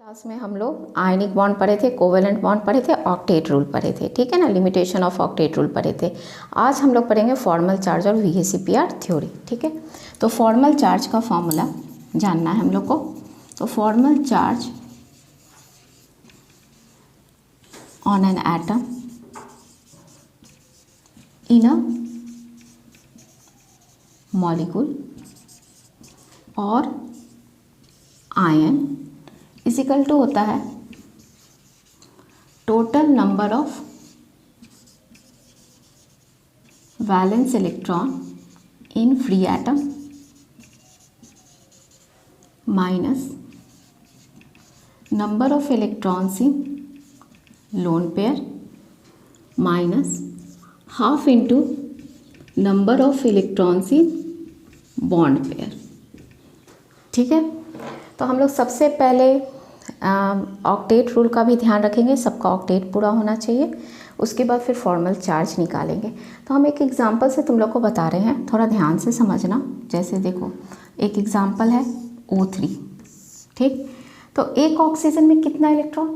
Class में हम लोग आयनिक बॉन्ड पढ़े थे, कोवेलेंट बॉन्ड पढ़े थे, ऑक्टेट रूल पढ़े थे, ठीक है ना। लिमिटेशन ऑफ ऑक्टेट रूल पढ़े थे। आज हम लोग पढ़ेंगे फॉर्मल चार्ज और VACPR थ्योरी, ठीक है। तो फॉर्मल चार्ज का फॉर्मूला जानना है हम लोग को। तो formal charge on an atom in a molecule और आयन इज इक्वल टू होता है total number of valence electron in free atom minus number of electrons in lone pair minus half into number of electrons in bond pair, ठीक है। तो हम लोग सबसे पहले ऑक्टेट रूल का भी ध्यान रखेंगे, सबका ऑक्टेट पूरा होना चाहिए। उसके बाद फिर फॉर्मल चार्ज निकालेंगे। तो हम एक एग्जांपल से तुम लोग को बता रहे हैं, थोड़ा ध्यान से समझना। जैसे देखो, एक एग्जांपल है O3, ठीक। तो एक ऑक्सीजन में कितना इलेक्ट्रॉन,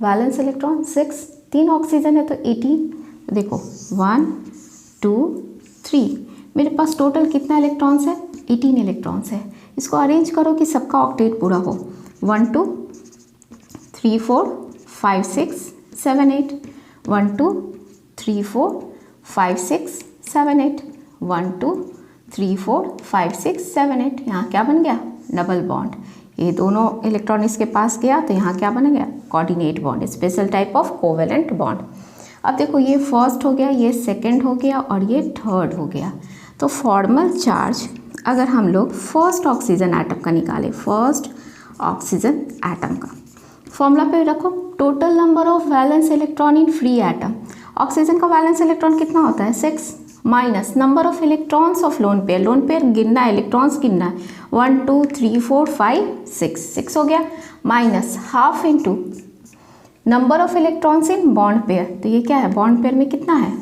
वैलेंस इलेक्ट्रॉन 6, 3 ऑक्सीजन है तो 18। देखो 1 2 3, मेरे पास टोटल कितना इलेक्ट्रॉन्स है, 18 इलेक्ट्रॉन्स है। इसको अरेंज करो कि सबका ऑक्टेट पूरा हो। 1 2 3 4 5 6 7 8, 1 2 3 4 5 6 7 8, 1 2 3 4 5 6 7 8। यहाँ क्या बन गया, डबल बॉन्ड। ये दोनों इलेक्ट्रॉन इसके पास गया तो यहाँ क्या बन गया, coordinate bond, special type of covalent bond. अब देखो, ये फर्स्ट हो गया, ये सेकंड हो गया और ये थर्ड हो गया। तो फॉर्मल चार्ज अगर हम लोग फर्स्ट ऑक्सीजन एटम का निकालें, फर्स्ट ऑक्सीजन एटम का फॉर्मूला पे रखो, total number of valence electron in free atom. Oxygen का वैलेंस इलेक्ट्रॉन कितना होता है, 6, minus number of electrons of lone pair. Lone pair गिनना है, इलेक्ट्रॉन्स गिनना है। 1 2 3 4 5 6 हो गया, minus half into number of electrons in bond pair. तो ये क्या है, बॉन्ड पेयर में कितना है,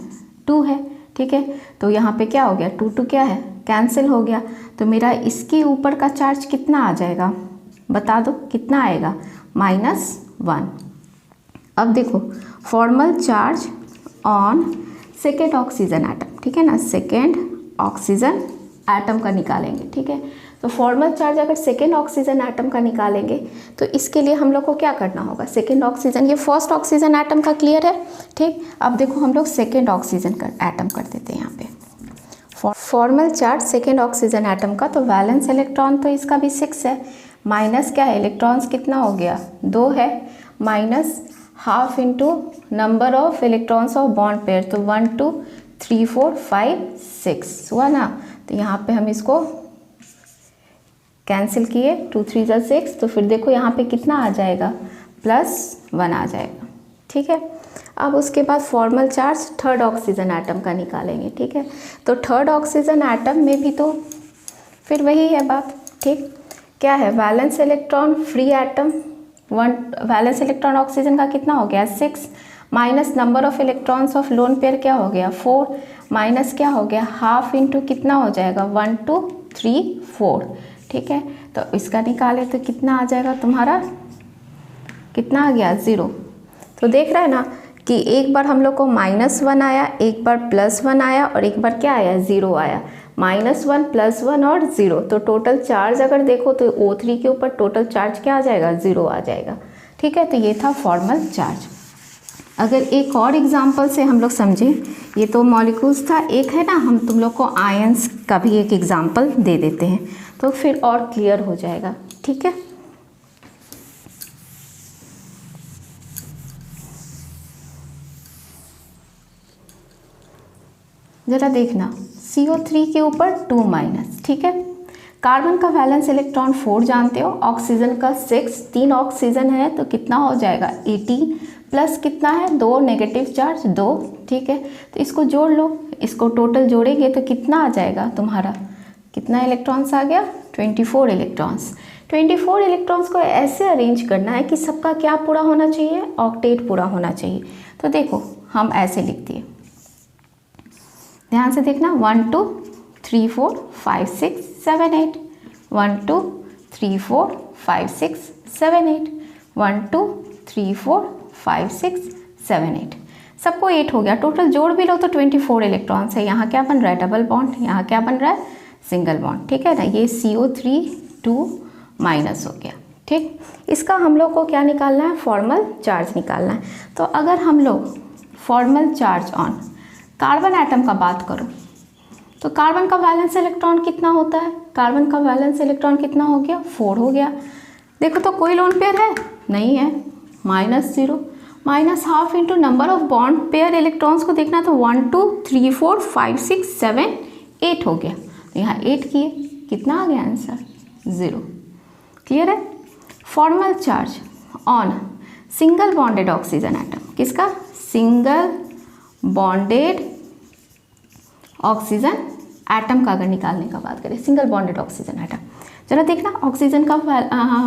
2 है, ठीक है। तो यहाँ पे क्या हो गया, 2 2 क्या है, कैंसिल हो गया। तो मेरा इसके ऊपर का चार्ज कितना आ जाएगा, बता दो कितना आएगा, -1। अब देखो, formal charge on second oxygen atom, ठीक है ना, सेकेंड ऑक्सीजन एटम का निकालेंगे, ठीक है। तो फॉर्मल चार्ज अगर सेकेंड ऑक्सीजन एटम का निकालेंगे तो इसके लिए हम लोग को क्या करना होगा, सेकेंड ऑक्सीजन, ये फर्स्ट ऑक्सीजन एटम का क्लियर है, ठीक। अब देखो, हम लोग सेकेंड ऑक्सीजन का एटम कर देते हैं यहाँ पे। Formal charge second oxygen atom का, तो वैलेंस इलेक्ट्रॉन तो इसका भी 6 है, माइनस क्या है, इलेक्ट्रॉन्स कितना हो गया, 2 है, minus half into number of electrons of bond pair. तो 1 2 3 4 5 6 हुआ ना। तो यहाँ पे हम इसको कैंसिल किए, 2 3 जा 6, तो फिर देखो यहाँ पे कितना आ जाएगा, +1 आ जाएगा, ठीक है। अब उसके बाद formal charge third oxygen atom का निकालेंगे, ठीक है। तो थर्ड ऑक्सीजन एटम में भी तो फिर वही है बात, ठीक। क्या है, valence electron free atom 1, valence electron oxygen का कितना हो गया, 6, minus number of electrons of lone pair क्या हो गया, 4, माइनस क्या हो गया, हाफ इंटू कितना हो जाएगा, 1 2 3 4, ठीक है। तो इसका निकाले तो कितना आ जाएगा तुम्हारा, कितना आ गया, 0। तो देख रहे हैं ना कि एक बार हम लोग को -1 आया, एक बार +1 आया और एक बार क्या आया, 0 आया। -1 +1 और 0, तो टोटल चार्ज अगर देखो तो O3 के ऊपर टोटल चार्ज क्या आ जाएगा, 0 आ जाएगा, ठीक है। तो ये था फॉर्मल चार्ज। अगर एक और एग्जांपल से हम लोग समझें, ये तो मॉलिक्यूल्स था, एक है ना, हम तुम लोग को आयंस का भी एक एग्जांपल दे देते हैं तो फिर और क्लियर हो जाएगा, ठीक है। ज़रा देखना, CO3 के ऊपर 2-, ठीक है। कार्बन का वैलेंस इलेक्ट्रॉन 4 जानते हो, ऑक्सीजन का 6, 3 ऑक्सीजन है तो कितना हो जाएगा, 18, प्लस कितना है, 2 नेगेटिव चार्ज 2, ठीक है। तो इसको जोड़ लो, इसको टोटल जोड़ेंगे तो कितना आ जाएगा तुम्हारा, कितना इलेक्ट्रॉन्स आ गया, 24 इलेक्ट्रॉन्स। 24 इलेक्ट्रॉन्स को ऐसे अरेंज करना है कि सबका क्या पूरा होना चाहिए, ऑक्टेट पूरा होना चाहिए। तो देखो, हम ऐसे लिखते हैं, ध्यान से देखना, 1 2 3 4 5 6 7 8, 1 2 3 4 5 6 7 8, 1 2 3 4 5 6 7 8, सबको 8 हो गया। टोटल जोड़ भी लो तो 24 इलेक्ट्रॉन्स है। यहाँ क्या बन रहा है, डबल बॉन्ड, यहाँ क्या बन रहा है, सिंगल बॉन्ड, ठीक है ना। ये CO3 2 माइनस हो गया, ठीक। इसका हम लोग को क्या निकालना है, फॉर्मल चार्ज निकालना है। तो अगर हम लोग formal charge on carbon atom का बात करो तो कार्बन का वैलेंस इलेक्ट्रॉन कितना होता है, कार्बन का वैलेंस इलेक्ट्रॉन कितना हो गया, 4 हो गया। देखो तो कोई लोन पेयर है नहीं है, -0 -½ into number of bond pair electrons को देखना तो 1 2 3 4 5 6 7 8 हो गया। तो यहाँ 8 किए, कितना आ गया आंसर, 0। क्लियर है। Formal charge on single bonded oxygen atom, किसका, सिंगल बॉन्डेड ऑक्सीजन एटम का अगर निकालने का बात करें, सिंगल बॉन्डेड ऑक्सीजन एटम, जरा देखना ऑक्सीजन का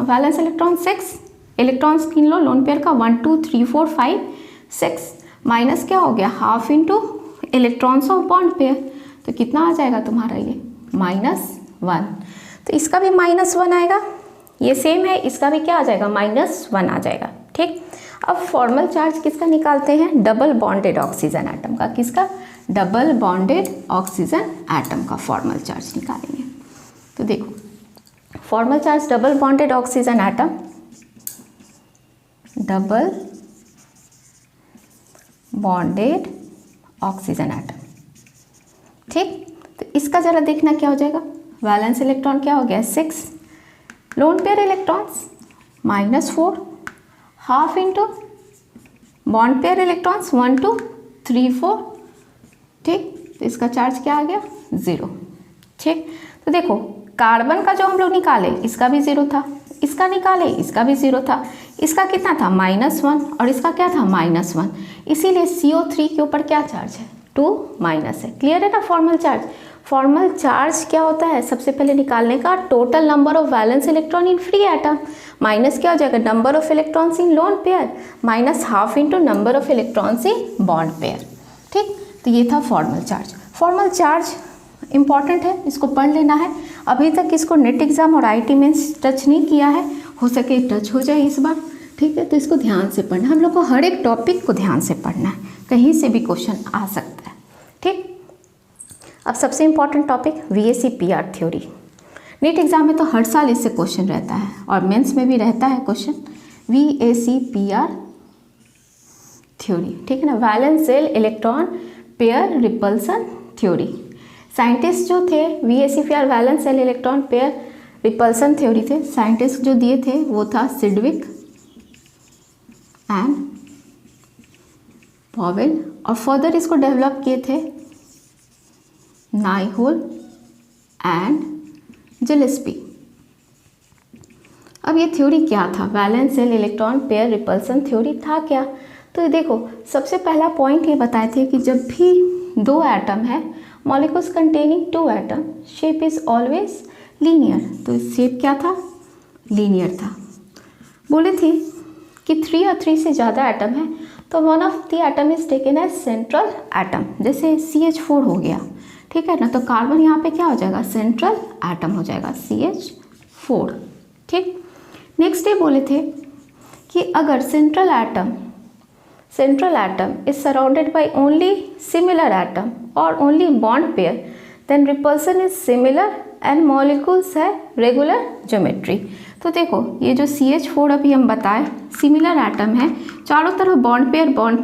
वैलेंस इलेक्ट्रॉन 6, इलेक्ट्रॉन्स गिन लो लोन पेयर का 1 2 3 4 5 6, माइनस क्या हो गया, ½ into electrons of bond pair, तो कितना आ जाएगा तुम्हारा ये -1। तो इसका भी -1 आएगा, ये सेम है, इसका भी क्या आ जाएगा, -1 आ जाएगा, ठीक। अब फॉर्मल चार्ज किसका निकालते हैं, डबल बॉन्डेड ऑक्सीजन एटम का, किसका, डबल बॉन्डेड ऑक्सीजन एटम का फॉर्मल चार्ज निकालेंगे। तो देखो formal charge double bonded oxygen atom, double bonded oxygen atom, ठीक। तो इसका जरा देखना क्या हो जाएगा, वैलेंस इलेक्ट्रॉन क्या हो गया 6, lone pair electrons -4, ½ into bond pair electrons 1 2 3 4, ठीक। तो इसका चार्ज क्या आ गया, 0, ठीक। तो देखो कार्बन का जो हम लोग निकाले इसका भी 0 था, इसका निकाले इसका भी 0 था, इसका कितना था -1 और इसका क्या था -1, इसीलिए CO3 के ऊपर क्या चार्ज है, 2 माइनस है। क्लियर है ना। फॉर्मल चार्ज, फॉर्मल चार्ज क्या होता है, सबसे पहले निकालने का total number of valence electron in free atom, minus क्या हो जाएगा, number of electrons in lone pair, -½ into number of electrons in bond pair, ठीक। तो ये था formal charge. Formal charge important है, इसको पढ़ लेना है। अभी तक इसको नेट एग्जाम और IIT मेंस टच नहीं किया है, हो सके टच हो जाए इस बार, ठीक है। तो इसको ध्यान से पढ़ना, हम लोग को हर एक टॉपिक को ध्यान से पढ़ना है, कहीं से भी क्वेश्चन आ सकता है, ठीक। अब सबसे important topic VAC-PR theory, NEET exam में तो हर साल इससे क्वेश्चन रहता है और मेंस में भी रहता है क्वेश्चन, VAC-PR थ्योरी, ठीक है ना। Valence shell electron pair repulsion theory, scientist जो थे VAC-PR valence shell electron pair repulsion theory थे, साइंटिस्ट जो दिए थे वो था सिडविक एंड पॉवेल, और फर्दर इसको डेवलप किए थे नाइहोल एंड जिलेस्पी। अब ये थ्योरी क्या था, valence shell electron pair repulsion theory था क्या। तो देखो सबसे पहला पॉइंट ये बताए थे कि जब भी 2 एटम है, molecules containing 2 atom, shape is always linear, तो शेप क्या था, लीनियर था। बोले थे कि 3 या 3 से ज़्यादा एटम है तो one of the atom is taken as central atom, जैसे CH4 हो गया, ठीक है ना। तो कार्बन यहाँ पे क्या हो जाएगा, सेंट्रल एटम हो जाएगा CH4, ठीक। नेक्स्ट डे बोले थे कि अगर central atom is surrounded by only similar atom और only bond pair, then repulsion is similar and molecules है रेगुलर ज्योमेट्री। तो देखो ये जो CH4 अभी हम बताए सिमिलर एटम है, चारों तरफ बॉन्ड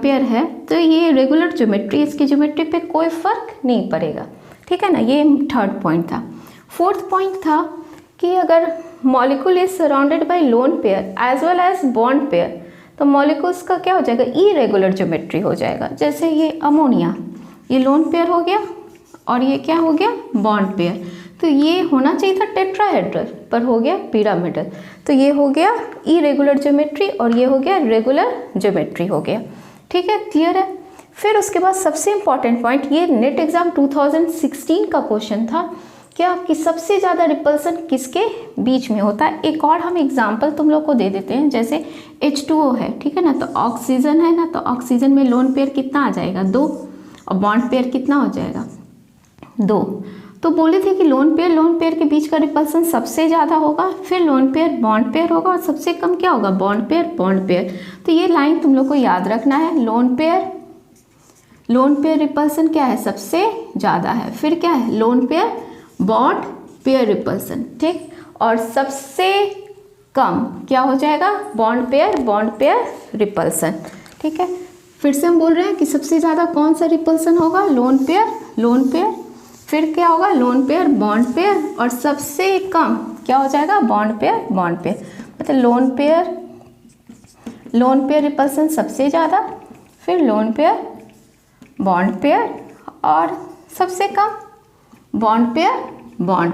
पेयर है, तो ये रेगुलर ज्योमेट्री, इसकी ज्योमेट्री पे कोई फर्क नहीं पड़ेगा, ठीक है ना। ये थर्ड पॉइंट था। फोर्थ पॉइंट था कि अगर molecule is surrounded by lone pair as well as bond pair, तो मॉलिक्यूल्स का क्या हो जाएगा, इरेगुलर ज्योमेट्री हो जाएगा। जैसे ये अमोनिया, ये लोन पेयर हो गया और ये क्या हो गया, बॉन्ड पेयर, तो ये होना चाहिए था टेट्राहेड्रल पर हो गया पिरामिडल, तो ये हो गया इरेगुलर ज्योमेट्री और ये हो गया रेगुलर ज्योमेट्री हो गया, ठीक है। क्लियर है। फिर उसके बाद सबसे इंपॉर्टेंट पॉइंट, ये नेट एग्जाम 2016 का क्वेश्चन था क्या, कि सबसे ज़्यादा रिपल्सन किसके बीच में होता है। एक और हम एग्जाम्पल तुम लोग को दे देते हैं, जैसे H2O है, ठीक है ना, तो ऑक्सीजन है ना, तो ऑक्सीजन में लोन पेयर कितना आ जाएगा, 2, और बॉन्ड पेयर कितना हो जाएगा, 2। तो बोले थे कि लोन पेयर के बीच का रिपल्सन सबसे ज़्यादा होगा, फिर लोन पेयर बॉन्ड पेयर होगा और सबसे कम क्या होगा, बॉन्ड पेयर। तो ये लाइन तुम लोग को याद रखना है, लोन पेयर रिपल्सन क्या है, सबसे ज़्यादा है, फिर क्या है, loan pair bond pair repulsion, ठीक, और सबसे कम क्या हो जाएगा, बॉन्ड पेयर रिपल्सन, ठीक है। फिर से हम बोल रहे हैं कि सबसे ज़्यादा कौन सा रिपल्सन होगा, लोन पेयर, फिर क्या होगा, लोन पेयर बॉन्ड पेयर, और सबसे कम क्या हो जाएगा, बॉन्ड पेयर। मतलब लोन पेयर रिपल्सन सबसे ज़्यादा, फिर लोन पेयर बॉन्ड पेयर, और सबसे कम बॉन्ड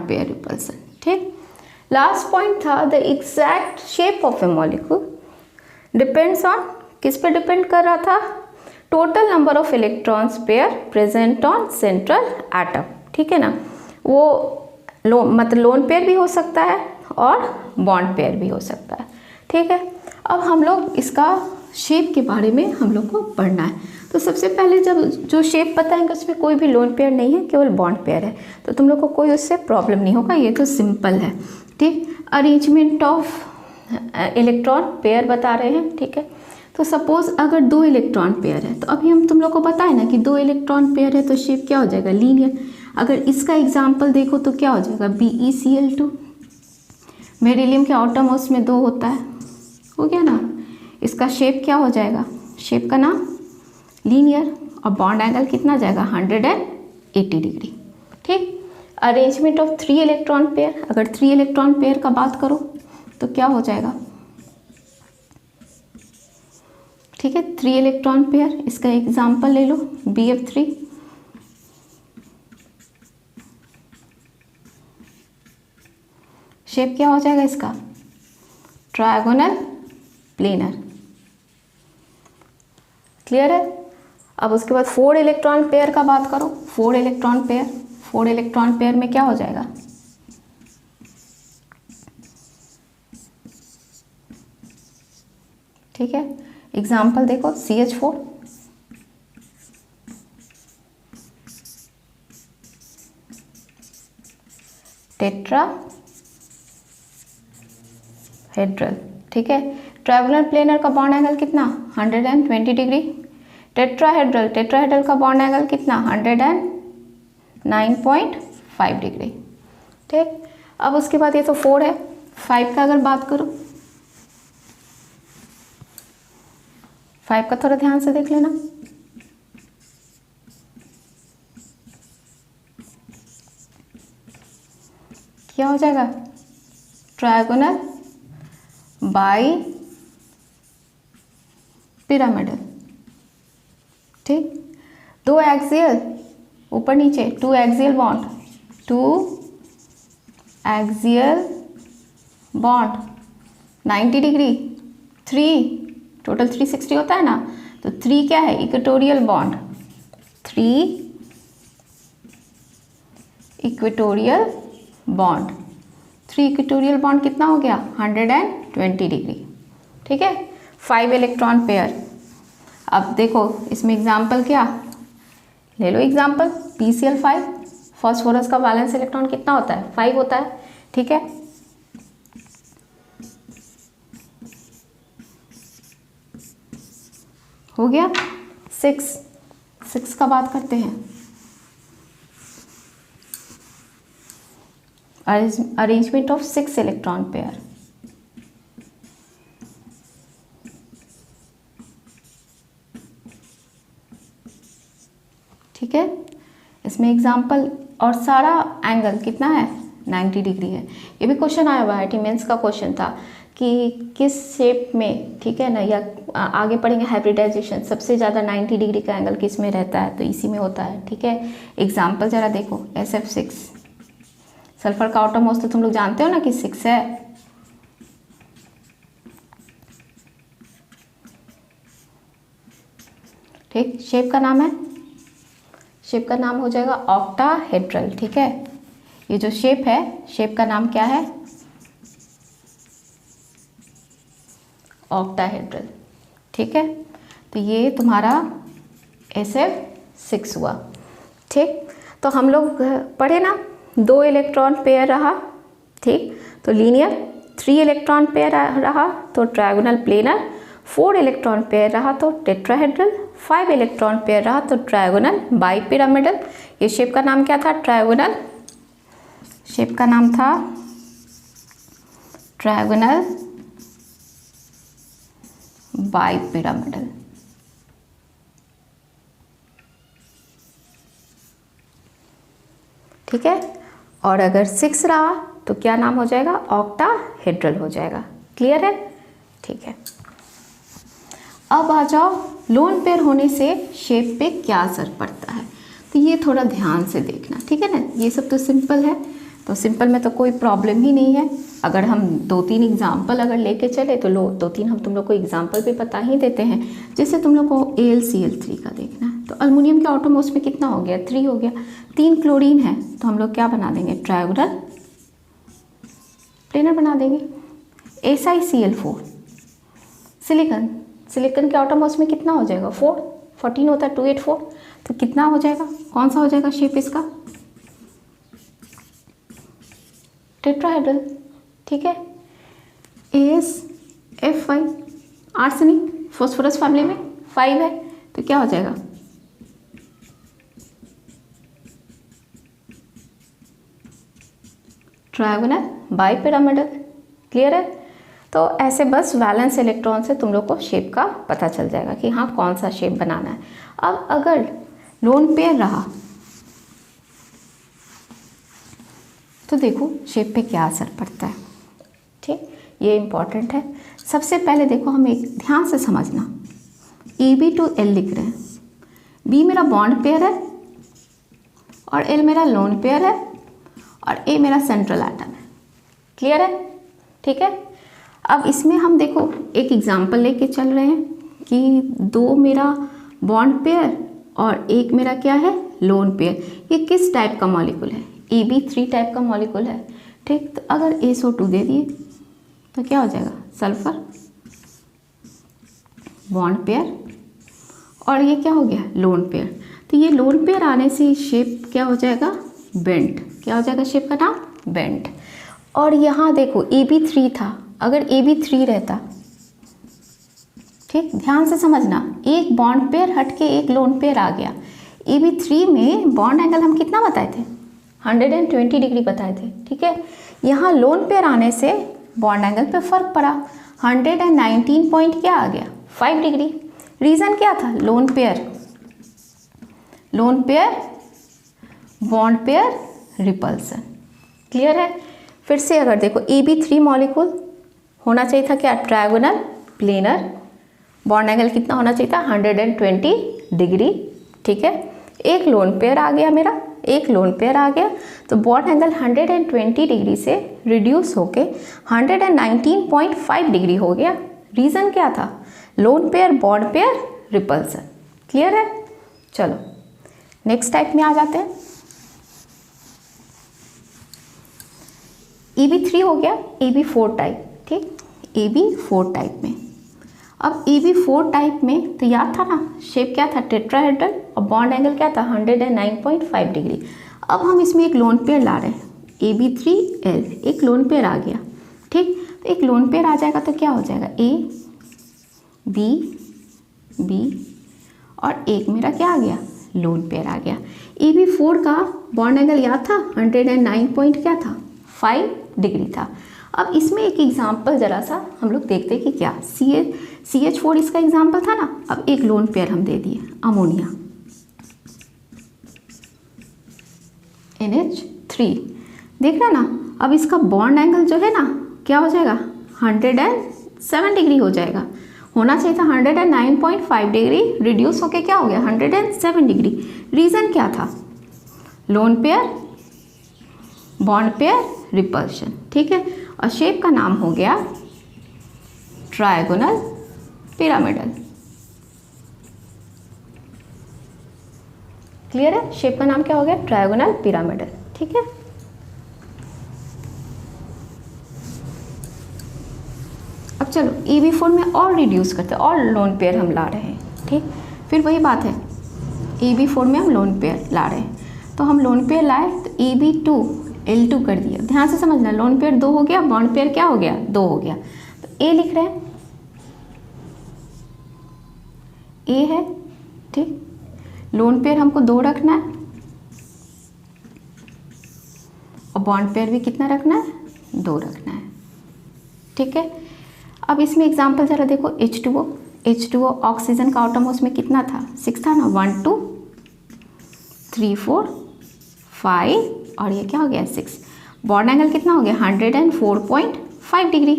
पेयर रिपल्सन, ठीक। लास्ट पॉइंट था the exact shape of A molecule depends on, किस पे डिपेंड कर रहा था, total number of electrons pair present on central atom, ठीक है ना। वो मतलब लोन पेयर भी हो सकता है और बॉन्ड पेयर भी हो सकता है, ठीक है। अब हम लोग इसका शेप के बारे में हम लोग को पढ़ना है। तो सबसे पहले जब जो शेप बताएंगे उसमें कोई भी लोन पेयर नहीं है, केवल बॉन्ड पेयर है, तो तुम लोग को कोई उससे प्रॉब्लम नहीं होगा, ये तो सिंपल है, ठीक। अरेंजमेंट ऑफ इलेक्ट्रॉन पेयर बता रहे हैं, ठीक है। तो सपोज अगर 2 इलेक्ट्रॉन पेयर है, तो अभी हम तुम लोग को बताए ना कि 2 इलेक्ट्रॉन पेयर है तो शेप क्या हो जाएगा, लीनियर। अगर इसका एग्जाम्पल देखो तो क्या हो जाएगा, BeCl2, बेरिलियम के आटम उसमें 2 होता है, हो गया ना। इसका शेप क्या हो जाएगा, शेप का नाम लीनियर, और बॉन्ड एंगल कितना जाएगा, 180 डिग्री, ठीक। अरेंजमेंट ऑफ 3 इलेक्ट्रॉन पेयर, अगर 3 इलेक्ट्रॉन पेयर का बात करो तो क्या हो जाएगा, ठीक है, 3 इलेक्ट्रॉन पेयर, इसका एग्जाम्पल ले लो BF3, शेप क्या हो जाएगा इसका, ट्रायगोनल प्लेनर, क्लियर है। अब उसके बाद 4 इलेक्ट्रॉन पेयर का बात करो, 4 इलेक्ट्रॉन पेयर में क्या हो जाएगा, ठीक है। एग्जाम्पल देखो CH4, टेट्राहेड्रल, ठीक है। ट्रायंगुलर प्लेनर का बॉन्ड एंगल कितना, 120 डिग्री। टेट्राहेड्रल का बॉन्ड एंगल कितना, 109.5 डिग्री, ठीक। अब उसके बाद ये तो 4 है, 5 का अगर बात करो, 5 का थोड़ा ध्यान से देख लेना, क्या हो जाएगा, ट्रायगोनल बाई पिरामिडल, ठीक। 2 एक्सियल ऊपर नीचे, 2 एक्सियल बॉन्ड, 90 डिग्री, 3 टोटल 360 होता है ना, तो 3 क्या है, इक्वेटोरियल बॉन्ड, 3 इक्वेटोरियल बॉन्ड कितना हो गया, 120 डिग्री, ठीक है। 5 इलेक्ट्रॉन पेयर, अब देखो इसमें एग्जाम्पल क्या ले लो, एग्जाम्पल PCl5, फॉस्फोरस का वैलेंस इलेक्ट्रॉन कितना होता है, 5 होता है, ठीक है। हो गया 6 का बात करते हैं, अरेंजमेंट ऑफ 6 इलेक्ट्रॉन पेयर, ठीक है। इसमें एग्जाम्पल और सारा एंगल कितना है, 90 डिग्री है। ये भी क्वेश्चन आया हुआ है, मेंस का क्वेश्चन था कि किस शेप में, ठीक है ना, या आगे पढ़ेंगे हाइब्रिडाइजेशन, सबसे ज़्यादा 90 डिग्री का एंगल किस में रहता है, तो इसी में होता है, ठीक है। एग्जाम्पल ज़रा देखो, SF6, सल्फर का आटम मोस्ट तो तुम लोग जानते हो ना कि 6 है, ठीक। शेप का नाम हो जाएगा ऑक्टाहेड्रल, ठीक है। ये जो शेप है, शेप का नाम क्या है, ऑक्टाहेड्रल, ठीक है। तो ये तुम्हारा SF6 हुआ, ठीक। तो हम लोग पढ़े ना 2 इलेक्ट्रॉन पेयर रहा, ठीक, तो लीनियर। 3 इलेक्ट्रॉन पेयर रहा तो ट्रायगोनल प्लेनर। 4 इलेक्ट्रॉन पेयर रहा तो टेट्राहेड्रल। 5 इलेक्ट्रॉन पेयर रहा तो ट्रायगोनल बाइपिरामिडल। ये शेप का नाम क्या था? ट्रायगोनल। शेप का नाम था ट्रायगोनल बाइपिरामिडल। ठीक है, और अगर 6 रहा तो क्या नाम हो जाएगा? ऑक्टाहेड्रल हो जाएगा। क्लियर है? ठीक है, अब आ जाओ लोन पेयर होने से शेप पे क्या असर पड़ता है। तो ये थोड़ा ध्यान से देखना, ठीक है ना। ये सब तो सिंपल है, तो सिंपल में तो कोई प्रॉब्लम ही नहीं है। अगर हम 2-3 एग्जाम्पल अगर लेके चले तो 2-3 हम तुम लोग को एग्जाम्पल भी बता ही देते हैं। जैसे तुम लोग को AlCl3 का देखना है, तो अल्युमिनियम के ऑटोमोस्ट में कितना हो गया? 3 हो गया। 3 क्लोरीन है तो हम लोग क्या बना देंगे? ट्रायगोनल प्लेनर बना देंगे। SiCl4 सिलिकन के ऑटोमोस्ट में कितना हो जाएगा? 4, 14 होता है, 284, तो कितना हो जाएगा? कौन सा हो जाएगा शेप इसका? टेट्राहेड्रल। ठीक है, AsF5 आर्सेनिक फॉस्फोरस फैमिली में 5 है, तो क्या हो जाएगा? Trigonal bipyramidal. क्लियर है? तो ऐसे बस वैलेंस इलेक्ट्रॉन से तुम लोग को शेप का पता चल जाएगा कि हाँ कौन सा शेप बनाना है। अब अगर लोन पेयर रहा तो देखो शेप पे क्या असर पड़ता है। ठीक, ये इम्पॉर्टेंट है। सबसे पहले देखो हम एक ध्यान से समझना, AB to L लिख रहे हैं। B मेरा बॉन्ड पेयर है और L मेरा लोन पेयर है और A मेरा सेंट्रल एटम है। क्लियर है? ठीक है, अब इसमें हम देखो एक एग्जांपल लेके चल रहे हैं कि 2 मेरा बॉन्ड पेयर और 1 मेरा क्या है? Lone pair. ये किस टाइप का मॉलिक्यूल है? AB3 टाइप का मॉलिक्यूल है। ठीक, तो अगर SO2 दे दिए तो क्या हो जाएगा? सल्फर बॉन्ड पेयर, और ये क्या हो गया? Lone pair. तो ये लोन पेयर आने से शेप क्या हो जाएगा? बेंट। क्या हो जाएगा शेप का नाम? बेंट। और यहाँ देखो AB3 था, अगर AB3 रहता, ठीक, ध्यान से समझना, एक बॉन्ड पेयर हट के एक लोन पेयर आ गया। AB3 में बॉन्ड एंगल हम कितना बताए थे? 120 डिग्री बताए थे। ठीक है, यहाँ लोन पेयर आने से बॉन्ड एंगल पे फर्क पड़ा, 119 पॉइंट क्या आ गया? 5 डिग्री। रीज़न क्या था? Loan pair bond pair repulsion. Clear है? फिर से अगर देखो AB3 मॉलिक्यूल होना चाहिए था क्या? Trigonal planar. बॉन्ड एंगल कितना होना चाहिए था? 120 डिग्री। ठीक है, एक लोन पेयर आ गया मेरा, एक लोन पेयर आ गया, तो बॉन्ड एंगल 120 डिग्री से रिड्यूस होके 119.5 डिग्री हो गया। रीज़न क्या था? Loan pair bond pair repulsion. Clear है? चलो नेक्स्ट टाइप में आ जाते हैं। AB3 हो गया, AB4 टाइप। ठीक, AB4 टाइप में, अब AB4 टाइप में तो याद था ना शेप क्या था? टेट्राहेड्रल, और बॉन्ड एंगल क्या था? 109.5 डिग्री। अब हम इसमें एक लोन पेयर ला रहे हैं, AB3L, एक लोन पेयर आ गया। ठीक, तो एक लोन पेयर आ जाएगा तो क्या हो जाएगा? A B B, और एक मेरा क्या आ गया? लोन पेयर आ गया। AB4 का बॉन्ड एंगल याद था? 109 पॉइंट क्या था? 5 डिग्री था। अब इसमें एक एग्जाम्पल जरा सा हम लोग देखते हैं कि क्या CH4 इसका एग्जाम्पल था ना। अब एक लोन पेयर हम दे दिए, अमोनिया NH3। देखना ना, अब इसका बॉन्ड एंगल जो है ना क्या हो जाएगा? 107 डिग्री हो जाएगा। होना चाहिए था 109.5 डिग्री, रिड्यूस होके क्या हो गया? 107 डिग्री। रीज़न क्या था? Loan pair bond pair repulsion. ठीक है, और शेप का नाम हो गया ट्रायगोनल पिरामिडल। क्लियर है? शेप का नाम क्या हो गया? Trigonal pyramidal. ठीक है, अब चलो AB4 में और रिड्यूस करते हैं, और लोन पेयर हम ला रहे हैं। ठीक, फिर वही बात है, AB4 में हम लोन पेयर ला रहे हैं, तो हम लोन पेयर लाए तो AB2 L2 कर दिया। ध्यान से समझना, लोन पेयर 2 हो गया, बॉन्ड पेयर क्या हो गया, 2 हो गया। तो A लिख रहे हैं, A है, ठीक। लोन पेयर हमको 2 रखना है और बॉन्ड पेयर भी कितना रखना है, 2 रखना है, ठीक है। अब इसमें एग्जांपल जरा देखो, H2O ऑक्सीजन का एटॉम में कितना था, 6 था ना, 1 2 3 4 5 और ये क्या हो गया 6। बॉन्ड एंगल कितना हो गया 104.5 डिग्री।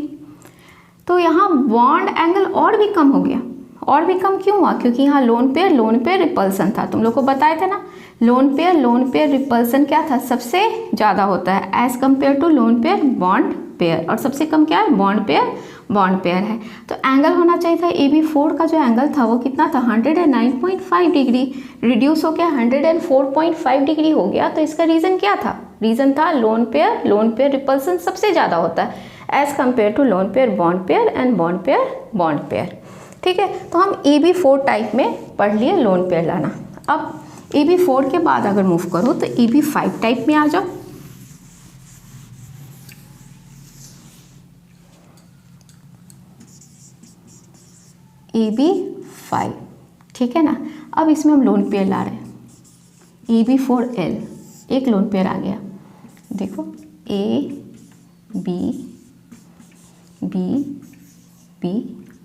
तो यहाँ बॉन्ड एंगल और भी कम हो गया। और भी कम क्यों हुआ, क्योंकि यहाँ लोन पेयर रिपल्सन था। तुम लोग को बताए थे ना, लोन पेयर रिपल्सन क्या था, सबसे ज़्यादा होता है as compared to lone pair bond pair, और सबसे कम क्या है, बॉन्ड पेयर है। तो एंगल होना चाहिए था AB4 का जो एंगल था वो कितना था 109.5 डिग्री, रिड्यूस हो गया 104.5 डिग्री हो गया। तो इसका रीज़न क्या था, रीज़न था लोन पेयर रिपल्सन सबसे ज़्यादा होता है as compared to lone pair bond pair and bond pair, ठीक है। तो हम AB4 टाइप में पढ़ लिए लोन पेयर लाना। अब AB4 के बाद अगर मूव करो तो AB5 टाइप में आ जाओ। AB5, ठीक है ना। अब इसमें हम लोन पेयर ला रहे हैं, AB4L, एक लोन पेयर आ गया, देखो B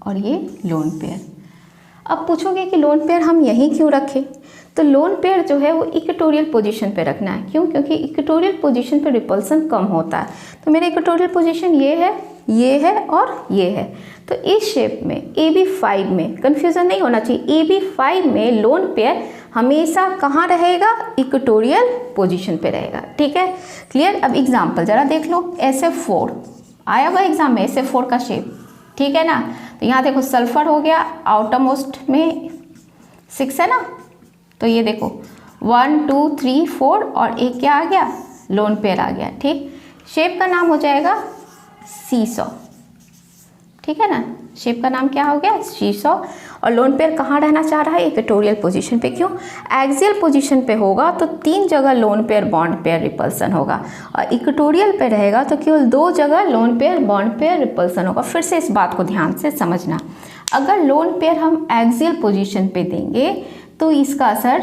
और ये लोन पेयर। अब पूछोगे कि लोन पेयर हम यहीं क्यों रखें, तो लोन पेयर जो है वो इक्वेटोरियल पोजीशन पे रखना है। क्यों, क्योंकि इक्वेटोरियल पोजीशन पे रिपल्सन कम होता है। तो मेरा इक्वेटोरियल पोजीशन ये है और ये है। तो इस शेप में AB5 में कंफ्यूजन नहीं होना चाहिए, AB5 में लोन पेयर हमेशा कहाँ रहेगा, इक्वेटोरियल पोजीशन पे रहेगा, ठीक है, क्लियर। अब एग्जाम्पल जरा देख लो, SF4 आया हुआ एग्जाम में, SF4 का शेप, ठीक है ना। तो यहाँ देखो सल्फर हो गया, आउटर मोस्ट में 6 है ना, तो ये देखो 1 2 3 4 और एक क्या आ गया, लोन पेयर आ गया, ठीक। शेप का नाम हो जाएगा सीसॉ, ठीक है ना, शेप का नाम क्या हो गया, सीसॉ। और लोन पेयर कहाँ रहना चाह रहा है, इक्वेटोरियल पोजीशन पे। क्यों, एक्सियल पोजीशन पे होगा तो 3 जगह loan pair bond pair repulsion होगा, और इक्वेटोरियल पे रहेगा तो केवल 2 जगह loan pair bond pair repulsion होगा। फिर से इस बात को ध्यान से समझना, अगर लोन पेयर हम एक्सियल पोजीशन पे देंगे तो इसका असर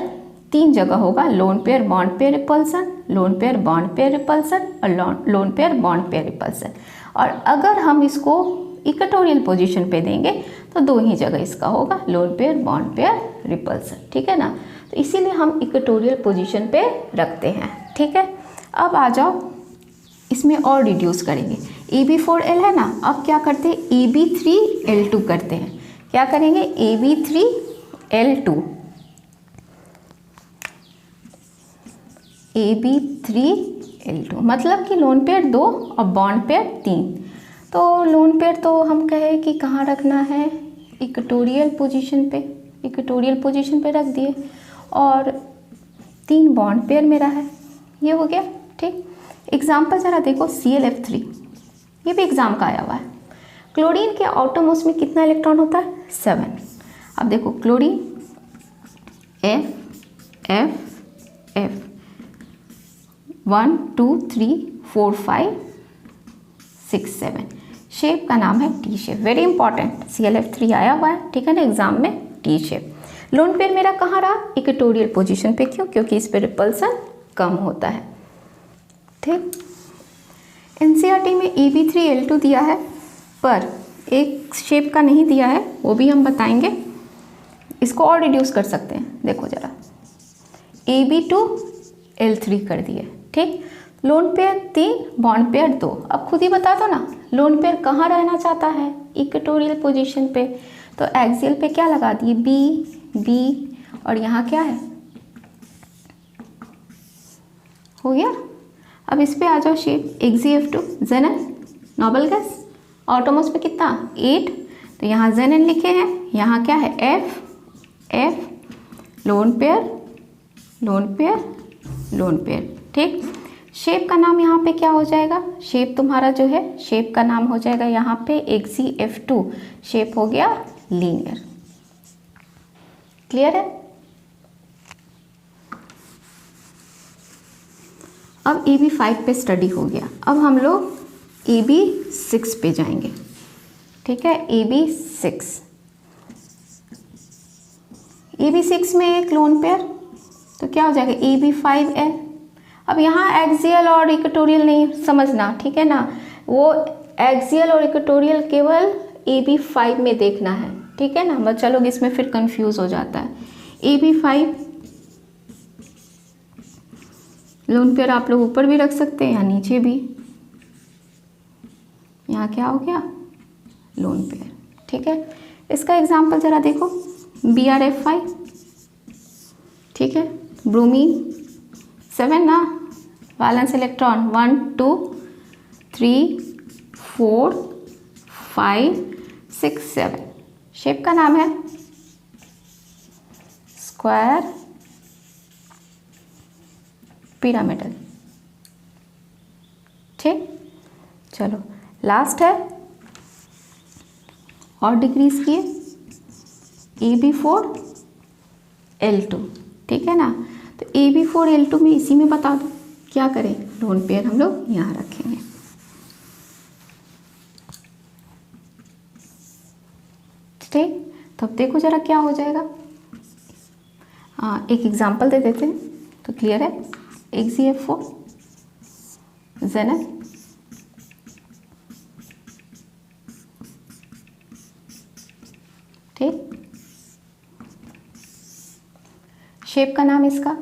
3 जगह होगा, lone pair bond pair repulsion, lone pair bond pair repulsion और lone pair bond pair repulsion. और अगर हम इसको इक्वेटोरियल पोजीशन पे देंगे तो 2 ही जगह इसका होगा, lone pair bond pair repulsion, ठीक है ना। तो इसीलिए हम इक्वेटोरियल पोजीशन पे रखते हैं, ठीक है। अब आ जाओ, इसमें और रिड्यूस करेंगे, AB4L है ना, अब क्या करते हैं, AB3L2 करते हैं। क्या करेंगे, AB3L2, AB3L2 मतलब कि लोन पेयर 2 और बॉन्ड पेयर 3। तो लोन पेयर तो हम कहें कि कहाँ रखना है, इक्वेटोरियल पोजीशन पे रख दिए, और 3 बॉन्ड पेयर मेरा है, ये हो गया, ठीक। एग्जाम्पल ज़रा देखो, ClF3, ये भी एग्जाम का आया हुआ है। क्लोरीन के आउटरमोस्ट में कितना इलेक्ट्रॉन होता है, 7। अब देखो क्लोरीन F 1 2 3 4 5 6 7, शेप का नाम है T shape, very important, ClF3 आया हुआ है, ठीक है ना एग्जाम में, टी शेप। लोन पेयर मेरा कहाँ रहा, इक्वेटोरियल पोजीशन पे। क्यों, क्योंकि इस पे रिपल्सन कम होता है, ठीक। NCERT में AB3L2 दिया है, पर एक शेप का नहीं दिया है, वो भी हम बताएंगे। इसको और रिड्यूस कर सकते हैं, देखो जरा, AB2L3 कर दिए, ठीक। Lone pair 3 bond pair 2। अब खुद ही बता दो ना, लोन पेयर कहाँ रहना चाहता है, इक्वेटोरियल पोजीशन पे। तो एक्सियल पे क्या लगा दिए, B और यहाँ क्या है, हो गया। अब इस पे आ जाओ, शेप XeF2 जेनन, नोबल गैस, ऑटोमोस पे कितना 8, तो यहाँ जेनन लिखे हैं, यहाँ क्या है F लोन पेयर, ठीक। शेप का नाम यहाँ पे क्या हो जाएगा, शेप तुम्हारा जो है, शेप का नाम हो जाएगा यहाँ पे XeF2, शेप हो गया लीनियर, क्लियर है। अब AB5 पे स्टडी हो गया, अब हम लोग AB6 पे जाएंगे। ठीक है, AB6 में एक लोन पेयर, तो क्या हो जाएगा AB5L। अब यहाँ एक्सियल और इक्वेटोरियल नहीं समझना, ठीक है ना, वो एक्सियल और इक्वेटोरियल केवल AB5 में देखना है, ठीक है ना। बच्चा लोग इसमें फिर कंफ्यूज हो जाता है। AB5 लोन पेयर आप लोग ऊपर भी रख सकते हैं या नीचे भी। यहाँ क्या हो गया, लोन पेयर। ठीक है, इसका एग्जाम्पल जरा देखो, BrF5, ठीक है, ब्रोमीन 7 ना, वैलेंस इलेक्ट्रॉन 1 2 3 4 5 6 7, शेप का नाम है स्क्वायर पिरामिडल। ठीक, चलो लास्ट है, और डिक्रीज किए AB4L2, ठीक है ना। तो AB4L2 में इसी में बता दो क्या करें, लोन पेयर हम लोग यहाँ रखेंगे। ठीक, तो अब देखो जरा क्या हो जाएगा। एक एग्जांपल दे देते हैं तो क्लियर है। XeF4 Xenon, ठीक, शेप का नाम इसका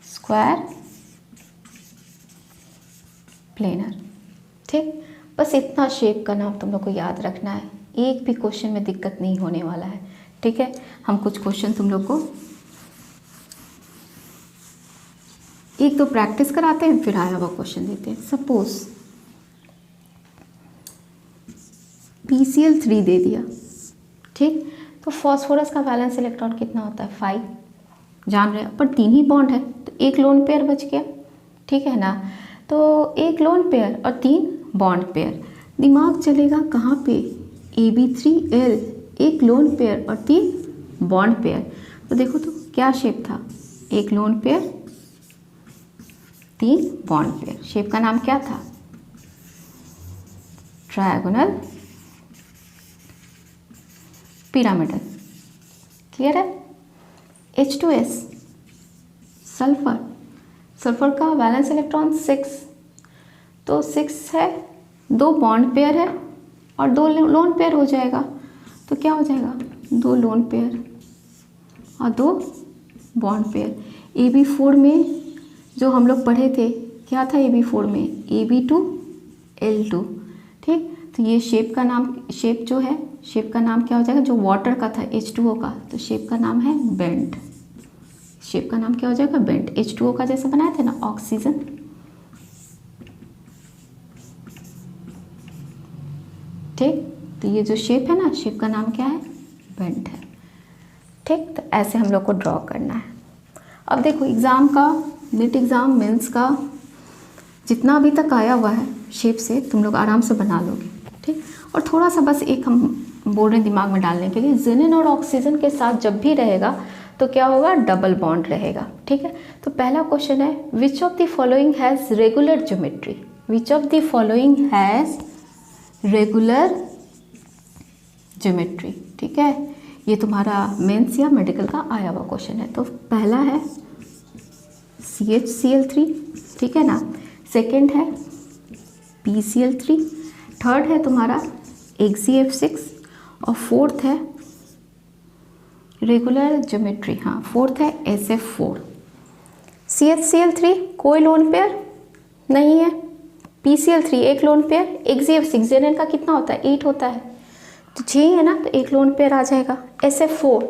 स्क्वायर प्लेनर। ठीक, बस इतना शेप का नाम तुम लोग को याद रखना है, एक भी क्वेश्चन में दिक्कत नहीं होने वाला है। ठीक है, हम कुछ क्वेश्चन तुम लोग को एक तो प्रैक्टिस कराते हैं, फिर आया हुआ क्वेश्चन देते हैं। सपोज PCl3 दे दिया, ठीक, तो फॉस्फोरस का वैलेंस इलेक्ट्रॉन कितना होता है 5, जान रहे हैं, पर 3 ही बॉन्ड है तो एक लोन पेयर बच गया, ठीक है ना। तो एक लोन पेयर और 3 बॉन्ड पेयर, दिमाग चलेगा कहाँ पे, AB3L, एक लोन पेयर और 3 बॉन्ड पेयर। तो देखो तो क्या शेप था, एक lone pair 3 bond pair, shape का नाम क्या था, ट्रायगोनल पिरामिडल। क्लियर है। H2S सल्फर, सल्फर का वैलेंस इलेक्ट्रॉन 6, तो 6 है, 2 बॉन्ड पेयर है और 2 लोन पेयर हो जाएगा, तो क्या हो जाएगा 2 लोन पेयर और 2 बॉन्ड पेयर। AB4 में जो हम लोग पढ़े थे क्या था, AB4 में AB2L2, ठीक, तो ये शेप का नाम, शेप जो है, शेप का नाम क्या हो जाएगा, जो वाटर का था H2O का, तो शेप का नाम है बेंट, शेप का नाम क्या हो जाएगा बेंट, H2O का जैसे बनाए थे ना ऑक्सीजन। ठीक, तो ये जो शेप है ना, शेप का नाम क्या है बेंट है। ठीक, तो ऐसे हम लोग को ड्रॉ करना है। अब देखो एग्ज़ाम का, नीट एग्ज़ाम मेंस का जितना अभी तक आया हुआ है शेप से तुम लोग आराम से बना लोगे। ठीक, और थोड़ा सा बस एक हम बोल रहे हैं दिमाग में डालने के लिए, जेनिन और ऑक्सीजन के साथ जब भी रहेगा तो क्या होगा, डबल बॉन्ड रहेगा। ठीक है, तो पहला क्वेश्चन है विच of the following has regular geometry, which of the following has regular geometry. ठीक है, ये तुम्हारा मेंस या मेडिकल का आया हुआ क्वेश्चन है। तो पहला है CHCl3, ठीक है ना, सेकेंड है PCl3, थर्ड है तुम्हारा XeF6 और फोर्थ है रेगुलर ज्योमेट्री, हाँ फोर्थ है SF4। CHCl3 कोई लोन पेयर नहीं है, PCl3 एक लोन पेयर, XeF6 जेनन का कितना होता है 8 होता है, तो 6 है ना, तो एक लोन पेयर आ जाएगा। SF4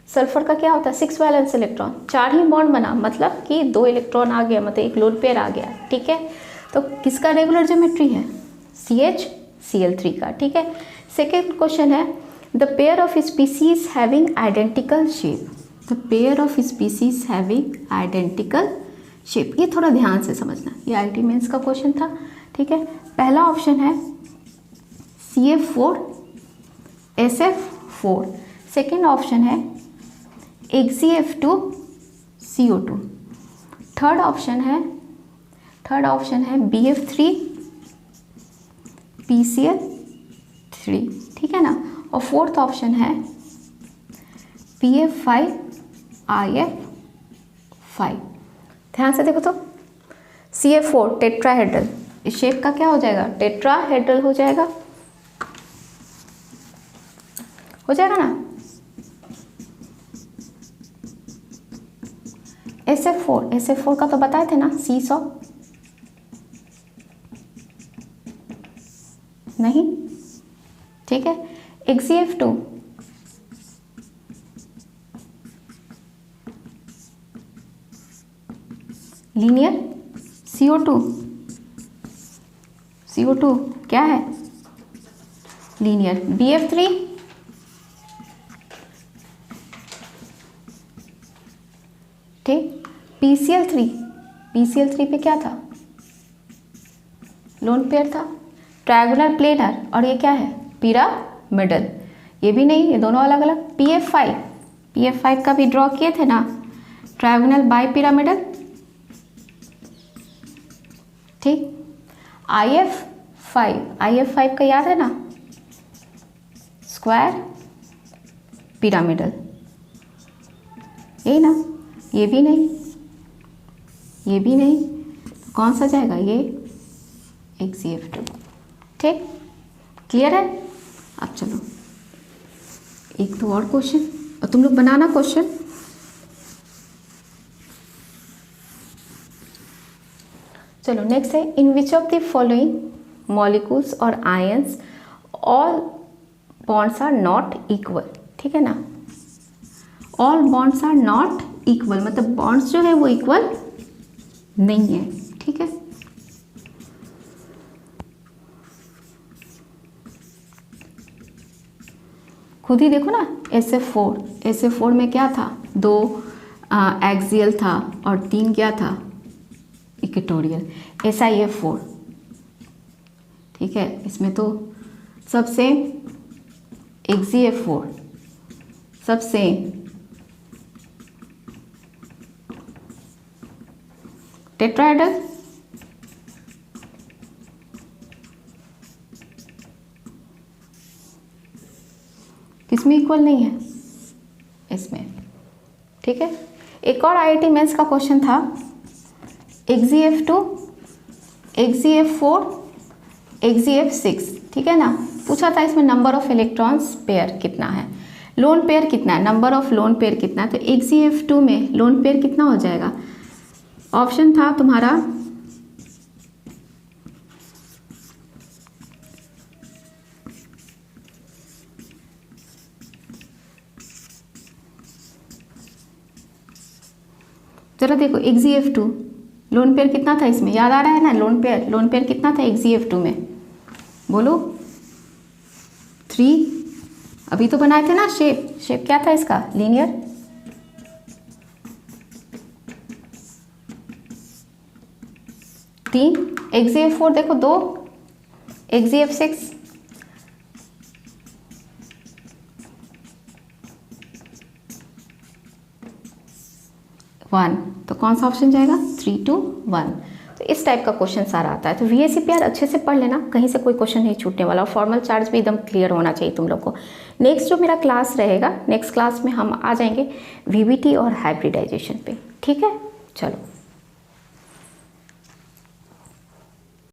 सल्फर का क्या होता है 6 वैलेंस इलेक्ट्रॉन, 4 ही बॉन्ड बना, मतलब कि 2 इलेक्ट्रॉन आ गया, मतलब एक लोन पेयर आ गया। ठीक है, तो किसका रेगुलर ज्योमेट्री है CHCl3 का। ठीक है, सेकेंड क्वेश्चन है the pair of species having identical shape, the pair of species having identical shape, ये थोड़ा ध्यान से समझना, ये IIT मेंस का क्वेश्चन था। ठीक है, पहला ऑप्शन है CF4 SF4, सेकेंड ऑप्शन है XeF2 CO2, थर्ड ऑप्शन है BF3 PCl3, ठीक है ना। और फोर्थ ऑप्शन है PF5 IF5। ध्यान से देखो तो CF4 टेट्राहेड्रल, इस शेप का क्या हो जाएगा, टेट्राहेड्रल हो जाएगा ना। SF4 का तो बताए थे ना, सीसॉ नहीं, ठीक है। XeF2 लीनियर, CO2 क्या है, लीनियर। BF3 ठीक। PCl3 पे क्या था, लोन पेयर था, ट्रायंगुलर प्लेनर, और ये क्या है, पिरामिडल। ये भी नहीं, ये दोनों अलग अलग। PF5 का भी ड्रॉ किए थे ना, ट्रायंगुलर बाई पिरामिडल, ठीक। IF5 का याद है ना, स्क्वायर पिरामिडल, यही ना। ये भी नहीं, तो कौन सा जाएगा, ये XeF2, ठीक। क्लियर है। अब चलो एक तो और क्वेश्चन, और तुम लोग बनाना क्वेश्चन। चलो नेक्स्ट है, in which of the following molecules और ions all bonds are not equal, ठीक है ना। All bonds are not equal मतलब बॉन्ड्स जो है वो इक्वल नहीं है, ठीक है। खुद ही देखो ना, SF4 में क्या था, 2 एक्सियल था और 3 क्या था, इक्वेटोरियल। SiF4, ठीक है, इसमें तो सब सेम। XeF4 सब सेम। टेट्राहेड्रल किसमें इक्वल नहीं है, इसमें, ठीक है। एक और IIT मेंस का क्वेश्चन था, XeF2 XeF4 XeF6, ठीक है ना। पूछा था इसमें नंबर ऑफ इलेक्ट्रॉन्स पेयर कितना है, लोन पेयर कितना है, नंबर ऑफ लोन पेयर कितना है। तो XeF2 में लोन पेयर कितना हो जाएगा, ऑप्शन था तुम्हारा जरा देखो, XeF2 लोन पेयर कितना था इसमें, याद आ रहा है ना, लोन पेयर कितना था XeF2 में, बोलो। 3, अभी तो बनाए थे ना, शेप क्या था इसका, लीनियर। तीन, XeF4 देखो 2, XeF6 1, तो कौन सा ऑप्शन जाएगा, 3, 2, 1। तो इस टाइप का क्वेश्चन सारा आता है। तो VACPR अच्छे से पढ़ लेना, कहीं से कोई क्वेश्चन नहीं छूटने वाला, और फॉर्मल चार्ज भी एकदम क्लियर होना चाहिए तुम लोग को। नेक्स्ट जो मेरा क्लास रहेगा, नेक्स्ट क्लास में हम आ जाएंगे VBT और हाइब्रिडाइजेशन पे, ठीक है। चलो।